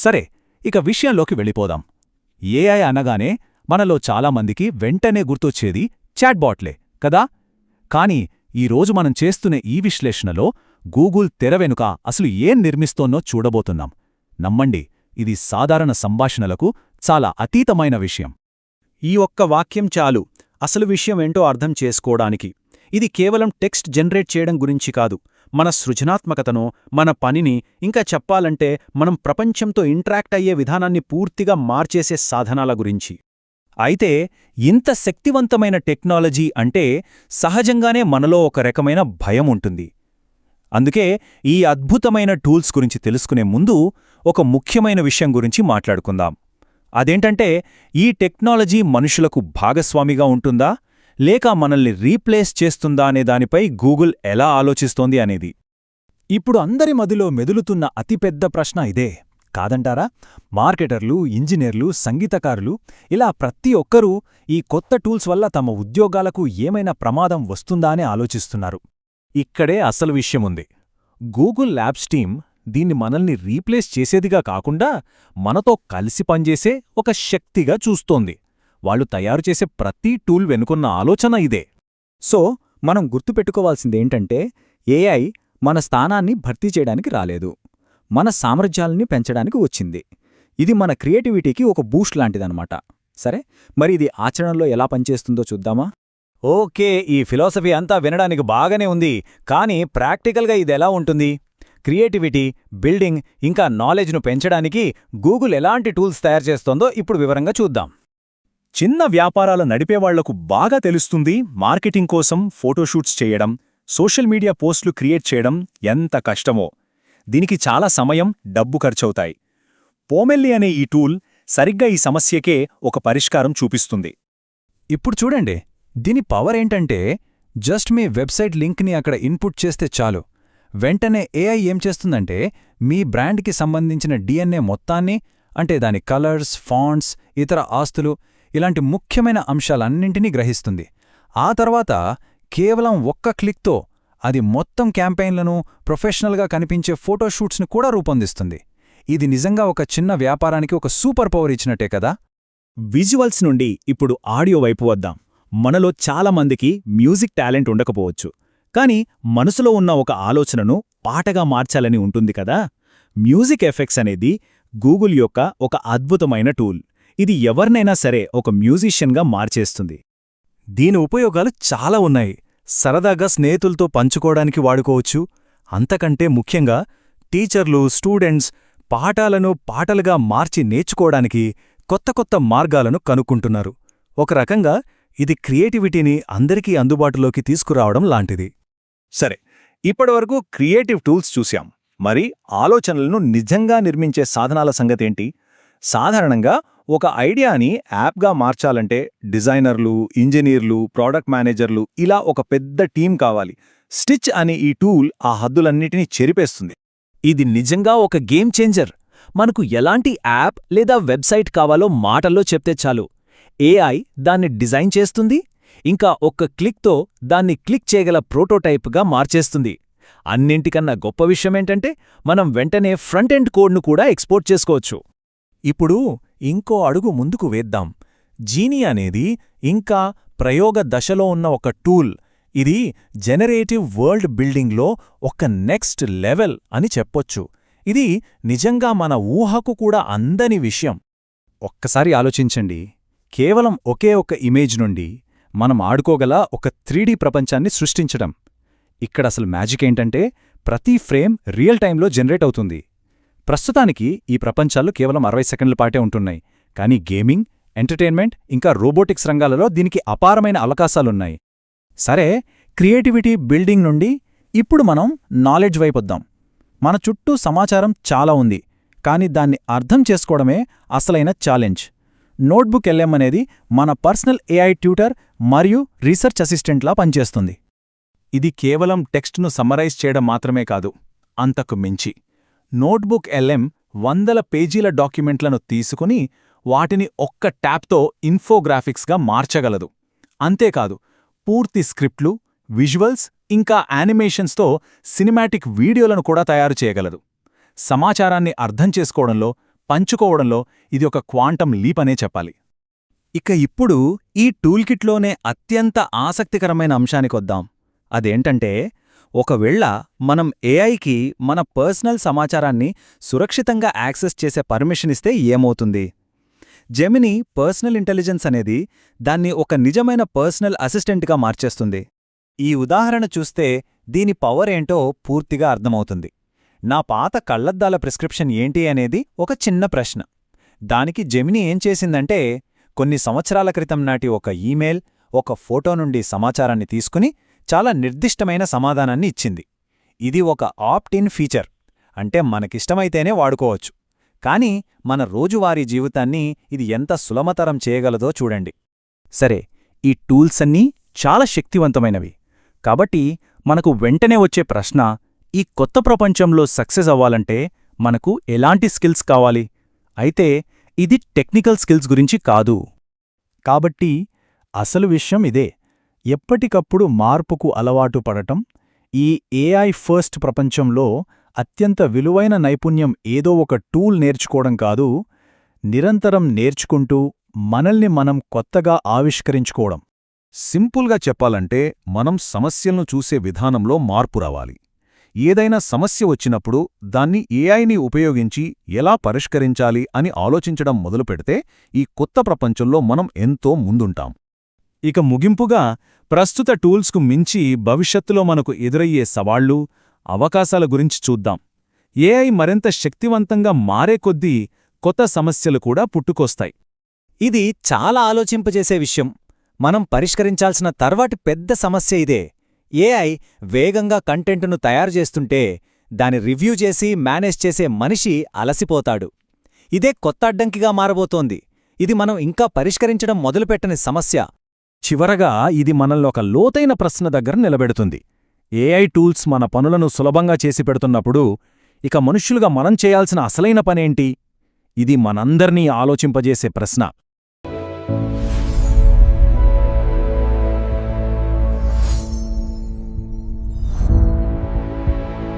సరే, ఇక విషయంలోకి వెళ్ళిపోదాం. ఏఐ అనగానే మనలో చాలామందికి వెంటనే గుర్తొచ్చేది చాట్బాట్లే కదా. కాని ఈరోజు మనం చేస్తున్న ఈ విశ్లేషణలో గూగుల్ తెర వెనుక అసలు ఏం నిర్మిస్తోన్నో చూడబోతున్నాం. నమ్మండి, ఇది సాధారణ సంభాషణలకు చాలా అతీతమైన విషయం. ఈ ఒక్క వాక్యం చాలు అసలు విషయం ఏంటో అర్థం చేసుకోవడానికి. ఇది కేవలం టెక్స్ట్ జనరేట్ చేయడం గురించి కాదు, మన సృజనాత్మకతను, మన పనిని, ఇంకా చెప్పాలంటే మనం ప్రపంచంతో ఇంటరాక్ట్ అయ్యే విధానాన్ని పూర్తిగా మార్చేసే సాధనాల గురించి. అయితే ఇంత శక్తివంతమైన టెక్నాలజీ అంటే సహజంగానే మనలో ఒక రకమైన భయం ఉంటుంది. అందుకే ఈ అద్భుతమైన టూల్స్ గురించి తెలుసుకునే ముందు ఒక ముఖ్యమైన విషయం గురించి మాట్లాడుకుందాం. అదేంటంటే, ఈ టెక్నాలజీ మనుషులకు భాగస్వామిగా ఉంటుందా లేక మనల్ని రీప్లేస్ చేస్తుందా అనే దానిపై గూగుల్ ఎలా ఆలోచిస్తోంది అనేది. ఇప్పుడు అందరి మదిలో మెదులుతున్న అతిపెద్ద ప్రశ్న ఇదే కాదంటారా? మార్కెటర్లు, ఇంజనీర్లు, సంగీతకారులు ఇలా ప్రతి ఒక్కరూ ఈ కొత్త టూల్స్ వల్ల తమ ఉద్యోగాలకు ఏమైనా ప్రమాదం వస్తుందా అని ఆలోచిస్తున్నారు. ఇక్కడే అసలు విషయముంది. గూగుల్ ల్యాబ్స్ టీమ్ దీన్ని మనల్ని రీప్లేస్ చేసేదిగా కాకుండా మనతో కలిసి పనిచేసే ఒక శక్తిగా చూస్తోంది. వాళ్ళు తయారుచేసే ప్రతి టూల్ వెనుకున్న ఆలోచన ఇదే. సో మనం గుర్తుపెట్టుకోవాల్సిందేంటంటే, ఏఐ మన స్థానాన్ని భర్తీ చేయడానికి రాలేదు, మన సామర్థ్యాలని పెంచడానికి వచ్చింది. ఇది మన క్రియేటివిటీకి ఒక బూస్ట్ లాంటిదన్నమాట. సరే, మరి ఇది ఆచరణలో ఎలా పనిచేస్తుందో చూద్దామా? ఓకే, ఈ ఫిలాసఫీ అంతా వినడానికి బాగానే ఉంది, కానీ ప్రాక్టికల్గా ఇదెలా ఉంటుంది? క్రియేటివిటీ, బిల్డింగ్, ఇంకా నాలెడ్జ్ను పెంచడానికి గూగుల్ ఎలాంటి టూల్స్ తయారు చేస్తోందో ఇప్పుడు వివరంగా చూద్దాం. చిన్న వ్యాపారాలు నడిపేవాళ్లకు బాగా తెలుస్తుంది మార్కెటింగ్ కోసం ఫోటోషూట్స్ చేయడం, సోషల్ మీడియా పోస్టులు క్రియేట్ చేయడం ఎంత కష్టమో. దీనికి చాలా సమయం, డబ్బు ఖర్చవుతాయి. పోమెల్లి అనే ఈ టూల్ సరిగ్గా ఈ సమస్యకే ఒక పరిష్కారం చూపిస్తుంది. ఇప్పుడు చూడండి, దీని పవర్ ఏంటంటే, జస్ట్ మీ వెబ్సైట్ లింక్ని అక్కడ ఇన్పుట్ చేస్తే చాలు. వెంటనే ఏఐ ఏం చేస్తుందంటే, మీ బ్రాండ్కి సంబంధించిన డిఎన్ఏ మొత్తాన్ని, అంటే దాని కలర్స్, ఫాంట్స్, ఇతర ఆస్తులు, ఇలాంటి ముఖ్యమైన అంశాలన్నింటినీ గ్రహిస్తుంది. ఆ తర్వాత కేవలం ఒక్క క్లిక్తో అది మొత్తం క్యాంపెయిన్లను, ప్రొఫెషనల్గా కనిపించే ఫోటోషూట్స్ను కూడా రూపొందిస్తుంది. ఇది నిజంగా ఒక చిన్న వ్యాపారానికి ఒక సూపర్ పవర్ ఇచ్చినట్టే కదా. విజువల్స్ నుండి ఇప్పుడు ఆడియో వైపు వద్దాం. మనలో చాలామందికి మ్యూజిక్ టాలెంట్ ఉండకపోవచ్చు, కానీ మనసులో ఉన్న ఒక ఆలోచనను పాటగా మార్చాలని ఉంటుంది కదా. మ్యూజిక్ ఎఫెక్ట్స్ అనేది గూగుల్ యొక్క ఒక అద్భుతమైన టూల్. ఇది ఎవరినైనా సరే ఒక మ్యూజిషియన్గా మార్చేస్తుంది. దీని ఉపయోగాలు చాలా ఉన్నాయి. సరదాగా స్నేహితులతో పంచుకోవడానికి వాడుకోవచ్చు. అంతకంటే ముఖ్యంగా టీచర్లు, స్టూడెంట్స్ పాఠాలను పాటలుగా మార్చి నేర్చుకోవడానికి కొత్త కొత్త మార్గాలను కనుక్కుంటున్నారు. ఒక రకంగా ఇది క్రియేటివిటీని అందరికీ అందుబాటులోకి తీసుకురావడం లాంటిది. సరే, ఇప్పటివరకు క్రియేటివ్ టూల్స్ చూశాం. మరి ఆలోచనలను నిజంగా నిర్మించే సాధనాల సంగతేంటి? సాధారణంగా ఒక ఐడియాని యాప్గా మార్చాలంటే డిజైనర్లు, ఇంజనీర్లు, ప్రోడక్ట్ మేనేజర్లు ఇలా ఒక పెద్ద టీం కావాలి. స్టిచ్ అనే ఈ టూల్ ఆ హద్దులన్నిటినీ చెరిపేస్తుంది. ఇది నిజంగా ఒక గేమ్ చేంజర్. మనకు ఎలాంటి యాప్ లేదా వెబ్సైట్ కావాలో మాటల్లో చెప్తే చాలు, ఏఐ దాన్ని డిజైన్ చేస్తుంది, ఇంకా ఒక్క క్లిక్తో దాన్ని క్లిక్ చేయగల ప్రోటోటైప్గా మార్చేస్తుంది. అన్నింటికన్నా గొప్ప విషయమేంటంటే, మనం వెంటనే ఫ్రంట్ ఎండ్ కోడ్ను కూడా ఎక్స్పోర్ట్ చేసుకోవచ్చు. ఇప్పుడు ఇంకో అడుగు ముందుకు వేద్దాం. జీనీ అనేది ఇంకా ప్రయోగ దశలో ఉన్న ఒక టూల్. ఇది జనరేటివ్ వరల్డ్ బిల్డింగ్లో ఒక నెక్స్ట్ లెవెల్ అని చెప్పొచ్చు. ఇది నిజంగా మన ఊహకు కూడా అందని విషయం. ఒక్కసారి ఆలోచించండి, కేవలం ఒకే ఒక్క ఇమేజ్ నుండి మనం ఆడుకోగల ఒక 3D ప్రపంచాన్ని సృష్టించడం. ఇక్కడసలు మ్యాజిక్ ఏంటంటే, ప్రతి ఫ్రేమ్ రియల్ టైంలో జనరేట్ అవుతుంది. ప్రస్తుతానికి ఈ ప్రపంచాలు కేవలం 60 సెకండ్ల పాటే ఉంటున్నాయి, కానీ గేమింగ్, ఎంటర్టైన్మెంట్ ఇంకా రోబోటిక్స్ రంగాలలో దీనికి అపారమైన అవకాశాలున్నాయి. సరే, క్రియేటివిటీ, బిల్డింగ్ నుండి ఇప్పుడు మనం నాలెడ్జ్ వైపొద్దాం. మన చుట్టూ సమాచారం చాలా ఉంది, కానీ దాన్ని అర్థం చేసుకోవడమే అసలైన ఛాలెంజ్. నోట్బుక్ ఎల్ఎం అనేది మన పర్సనల్ ఏఐ ట్యూటర్ మరియు రీసెర్చ్ అసిస్టెంట్లా పనిచేస్తుంది. ఇది కేవలం టెక్స్ట్ను సమ్మరైజ్ చేయడం మాత్రమే కాదు, అంతకు మించి. నోట్బుక్ ఎల్ఎం 100 పేజీల డాక్యుమెంట్లను తీసుకుని వాటిని ఒక్క ట్యాప్తో ఇన్ఫోగ్రాఫిక్స్గా మార్చగలదు. అంతేకాదు, పూర్తి స్క్రిప్ట్లు, విజువల్స్ ఇంకా యానిమేషన్స్తో సినిమాటిక్ వీడియోలను కూడా తయారు చేయగలదు. సమాచారాన్ని అర్థం చేసుకోవడంలో పంచుకోవడంలో ఇది ఒక క్వాంటం లీప్ అనే చెప్పాలి. ఇక ఇప్పుడు ఈ టూల్కిట్లోనే అత్యంత ఆసక్తికరమైన అంశానికొద్దాం. అదేంటంటే, ఒకవేళ మనం ఏఐకి మన పర్సనల్ సమాచారాన్ని సురక్షితంగా యాక్సెస్ చేసే పర్మిషన్ ఇస్తే ఏమవుతుంది? జెమినీ పర్సనల్ ఇంటెలిజెన్స్ అనేది దాన్ని ఒక నిజమైన పర్సనల్ అసిస్టెంట్గా మార్చేస్తుంది. ఈ ఉదాహరణ చూస్తే దీని పవర్ ఏంటో పూర్తిగా అర్థమవుతుంది. నా పాత కళ్లద్దాల ప్రిస్క్రిప్షన్ ఏంటి అనేది ఒక చిన్న ప్రశ్న. దానికి జెమినీ ఏం చేసిందంటే, కొన్ని సంవత్సరాల క్రితం నాటి ఒక ఈమెయిల్, ఒక ఫోటో నుండి సమాచారాన్ని తీసుకుని చాలా నిర్దిష్టమైన సమాధానాన్ని ఇచ్చింది. ఇది ఒక ఆప్ట్-ఇన్ ఫీచర్, అంటే మనకిష్టమైతేనే వాడుకోవచ్చు. కానీ మన రోజువారీ జీవితాన్ని ఇది ఎంత సులభతరం చేయగలదో చూడండి. సరే, ఈ టూల్స్ అన్నీ చాలా శక్తివంతమైనవి. కాబట్టి మనకు వెంటనే వచ్చే ప్రశ్న, ఈ కొత్త ప్రపంచంలో సక్సెస్ అవ్వాలంటే మనకు ఎలాంటి స్కిల్స్ కావాలి? అయితే ఇది టెక్నికల్ స్కిల్స్ గురించి కాదు. కాబట్టి అసలు విషయం ఇదే: ఎప్పటికప్పుడు మార్పుకు అలవాటు పడటం. ఈ ఏఐ ఫస్ట్ ప్రపంచంలో అత్యంత విలువైన నైపుణ్యం ఏదో ఒక టూల్ నేర్చుకోవడం కాదు, నిరంతరం నేర్చుకుంటూ మనల్ని మనం కొత్తగా ఆవిష్కరించుకోవడం. సింపుల్గా చెప్పాలంటే, మనం సమస్యలను చూసే విధానంలో మార్పు రావాలి. ఏదైనా సమస్య వచ్చినప్పుడు దాన్ని ఏఐని ఉపయోగించి ఎలా పరిష్కరించాలి అని ఆలోచించడం మొదలుపెడితే ఈ కొత్త ప్రపంచంలో మనం ఎంతో ముందుంటాం. ఇక ముగింపుగా, ప్రస్తుత టూల్స్కు మించి భవిష్యత్తులో మనకు ఎదురయ్యే సవాళ్లు, అవకాశాల గురించి చూద్దాం. ఏఐ మరింత శక్తివంతంగా మారే కొద్దీ కొత్త సమస్యలు కూడా పుట్టుకొస్తాయి. ఇది చాలా ఆలోచింపజేసే విషయం. మనం పరిష్కరించాల్సిన తర్వాటి పెద్ద సమస్య ఇదే. ఏఐ వేగంగా కంటెంట్ను తయారుచేస్తుంటే దాని రివ్యూ చేసి మేనేజ్ చేసే మనిషి అలసిపోతాడు. ఇదే కొత్త అడ్డంకిగా మారబోతోంది. ఇది మనం ఇంకా పరిష్కరించడం మొదలుపెట్టని సమస్య. చివరగా ఇది మనల్ని ఒక లోతైన ప్రశ్న దగ్గర నిలబెడుతుంది. ఏఐ టూల్స్ మన పనులను సులభంగా చేసి పెడుతున్నప్పుడు ఇక మనుష్యులుగా మనం చేయాల్సిన అసలైన పనేంటి? ఇది మనందర్నీ ఆలోచింపజేసే ప్రశ్న.